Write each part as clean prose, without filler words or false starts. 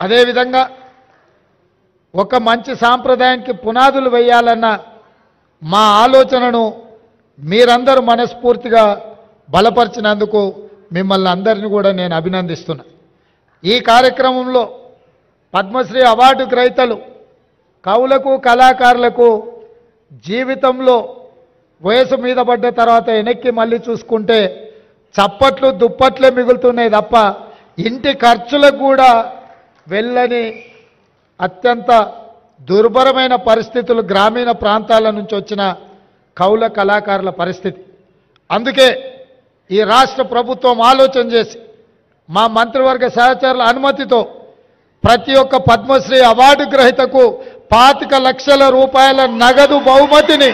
అదేవిధంగా ఒక మంచి సాంప్రదాయానికి పునాదులు వేయాలన్న మా ఆలోచనను మీరందరూ మనస్ఫూర్తిగా బలపరిచినందుకు మిమ్మల్ని అందరినీ కూడా నేను అభినందిస్తున్నా. ఈ కార్యక్రమంలో పద్మశ్రీ అవార్డు గ్రహీతలు కవులకు కళాకారులకు జీవితంలో వయసు మీద పడ్డ తర్వాత వెనక్కి మళ్ళీ చూసుకుంటే చప్పట్లు దుప్పట్లే మిగులుతున్నాయి తప్ప ఇంటి ఖర్చులకు కూడా వెళ్ళని అత్యంత దుర్భరమైన పరిస్థితులు గ్రామీణ ప్రాంతాల నుంచి వచ్చిన కవుల కళాకారుల పరిస్థితి. అందుకే ఈ రాష్ట్ర ప్రభుత్వం ఆలోచన చేసి మా మంత్రివర్గ సహచరుల అనుమతితో ప్రతి ఒక్క పద్మశ్రీ అవార్డు గ్రహీతకు 25 లక్షల రూపాయల నగదు బహుమతిని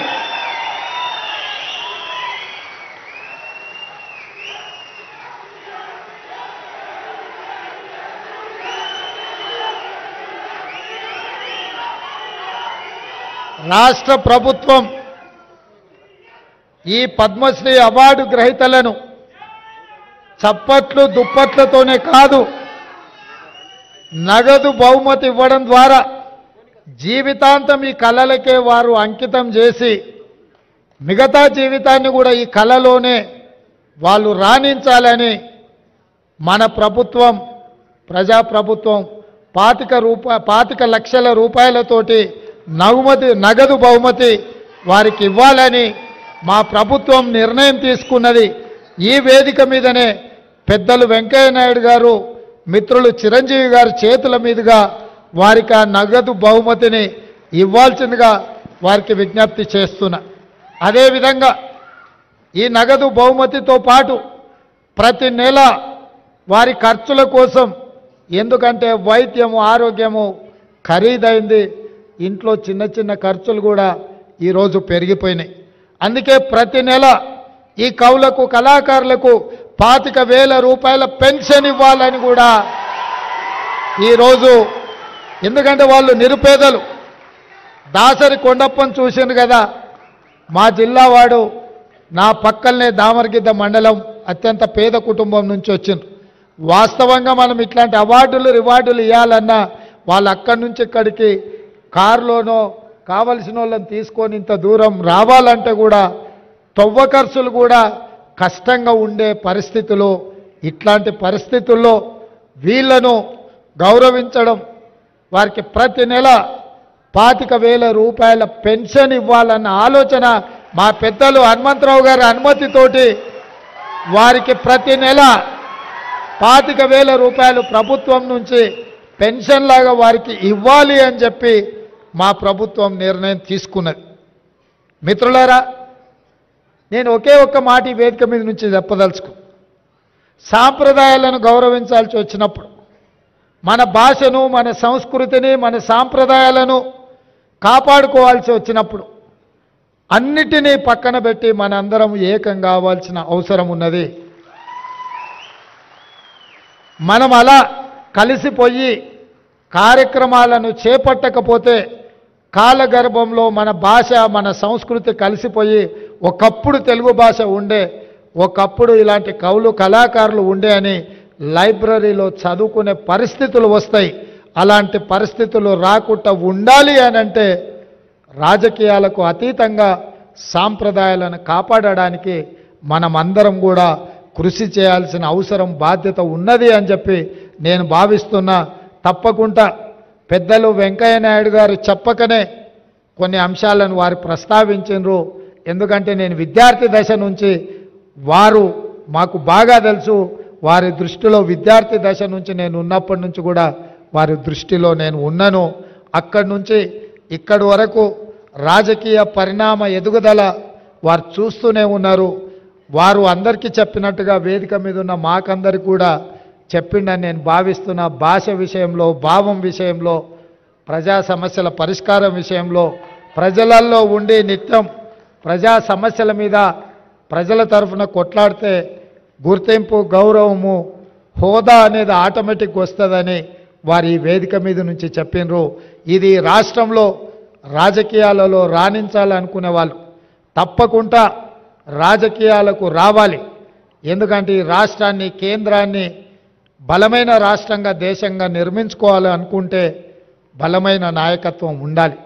రాష్ట్ర ప్రభుత్వం ఈ పద్మశ్రీ అవార్డు గ్రహీతలను చప్పట్లు దుప్పట్లతోనే కాదు నగదు బహుమతి ఇవ్వడం ద్వారా జీవితాంతం ఈ కళలకే వారు అంకితం చేసి మిగతా జీవితాన్ని కూడా ఈ కళలోనే వాళ్ళు రాణించాలని మన ప్రభుత్వం ప్రజాప్రభుత్వం 25 లక్షల రూపాయలతోటి నగదు బహుమతి వారికి ఇవ్వాలని మా ప్రభుత్వం నిర్ణయం తీసుకున్నది. ఈ వేదిక మీదనే పెద్దలు వెంకయ్య నాయుడు గారు మిత్రులు చిరంజీవి గారి చేతుల మీదుగా వారికి ఆ నగదు బహుమతిని ఇవ్వాల్సిందిగా వారికి విజ్ఞప్తి చేస్తున్నా. అదేవిధంగా ఈ నగదు బహుమతితో పాటు ప్రతి నెల వారి ఖర్చుల కోసం, ఎందుకంటే వైద్యము ఆరోగ్యము ఖరీదైంది, ఇంట్లో చిన్న చిన్న ఖర్చులు కూడా ఈరోజు పెరిగిపోయినాయి. అందుకే ప్రతి నెల ఈ కవులకు కళాకారులకు 25,000 రూపాయల పెన్షన్ ఇవ్వాలని కూడా ఈరోజు, ఎందుకంటే వాళ్ళు నిరుపేదలు. దాసరి కొండప్పని చూసిండు కదా, మా జిల్లా వాడు, నా పక్కనే దామరగిద్ద మండలం, అత్యంత పేద కుటుంబం నుంచి వచ్చిండ్రు. వాస్తవంగా మనం ఇట్లాంటి అవార్డులు రివార్డులు ఇవ్వాలన్నా వాళ్ళు అక్కడి నుంచి ఇక్కడికి కారులోనో కావలసిన వాళ్ళని తీసుకొని ఇంత దూరం రావాలంటే కూడా తవ్వ ఖర్చులు కూడా కష్టంగా ఉండే పరిస్థితులు. ఇట్లాంటి పరిస్థితుల్లో వీళ్ళను గౌరవించడం, వారికి ప్రతి నెల 25,000 రూపాయల పెన్షన్ ఇవ్వాలన్న ఆలోచన మా పెద్దలు హనుమంతరావు గారి అనుమతితోటి వారికి ప్రతి నెల 25,000 రూపాయలు ప్రభుత్వం నుంచి పెన్షన్ లాగా వారికి ఇవ్వాలి అని చెప్పి మా ప్రభుత్వం నిర్ణయం తీసుకున్నది. మిత్రులారా, నేను ఒకే ఒక్క మాట ఈ వేదిక మీద నుంచి చెప్పదలుచుకు, సాంప్రదాయాలను గౌరవించాల్సి వచ్చినప్పుడు, మన భాషను, మన సంస్కృతిని, మన సాంప్రదాయాలను కాపాడుకోవాల్సి వచ్చినప్పుడు అన్నిటినీ పక్కన పెట్టి మనందరం ఏకం కావాల్సిన అవసరం ఉన్నది. మనం అలా కలిసిపోయి కార్యక్రమాలను చేపట్టకపోతే కాలగర్భంలో మన భాష, మన సంస్కృతి కలిసిపోయి ఒకప్పుడు తెలుగు భాష ఉండే, ఒకప్పుడు ఇలాంటి కవులు కళాకారులు ఉండే అని లైబ్రరీలో చదువుకునే పరిస్థితులు వస్తాయి. అలాంటి పరిస్థితులు రాకుండా ఉండాలి అనంటే రాజకీయాలకు అతీతంగా సాంప్రదాయాలను కాపాడడానికి మనమందరం కూడా కృషి చేయాల్సిన అవసరం, బాధ్యత ఉన్నది అని చెప్పి నేను భావిస్తున్నా. తప్పకుండా పెద్దలు వెంకయ్య నాయుడు గారు చెప్పకనే కొన్ని అంశాలను వారు ప్రస్తావించారు. ఎందుకంటే నేను విద్యార్థి దశ నుంచి వారు మాకు బాగా తెలుసు. వారి దృష్టిలో విద్యార్థి దశ నుంచి నేను ఉన్నప్పటి నుంచి కూడా వారి దృష్టిలో నేను ఉన్నాను. అక్కడి నుంచి ఇక్కడి వరకు రాజకీయ పరిణామ ఎదుగుదల వారు చూస్తూనే ఉన్నారు. వారు అందరికీ చెప్పినట్టుగా వేదిక మీద ఉన్న మాకందరికి కూడా చెప్పిండని నేను భావిస్తున్న. భాష విషయంలో, భావం విషయంలో, ప్రజా సమస్యల పరిష్కారం విషయంలో, ప్రజలలో ఉండి నిత్యం ప్రజా సమస్యల మీద ప్రజల తరఫున కొట్లాడితే గుర్తింపు, గౌరవము, హోదా అనేది ఆటోమేటిక్ వస్తుందని వారు ఈ వేదిక మీద నుంచి చెప్పినరు. ఇది రాష్ట్రంలో రాజకీయాలలో రాణించాలనుకునే వాళ్ళు తప్పకుండా రాజకీయాలకు రావాలి. ఎందుకంటే ఈ రాష్ట్రాన్ని, కేంద్రాన్ని బలమైన రాష్ట్రంగా దేశంగా నిర్మించుకోవాలి అనుకుంటే బలమైన నాయకత్వం ఉండాలి.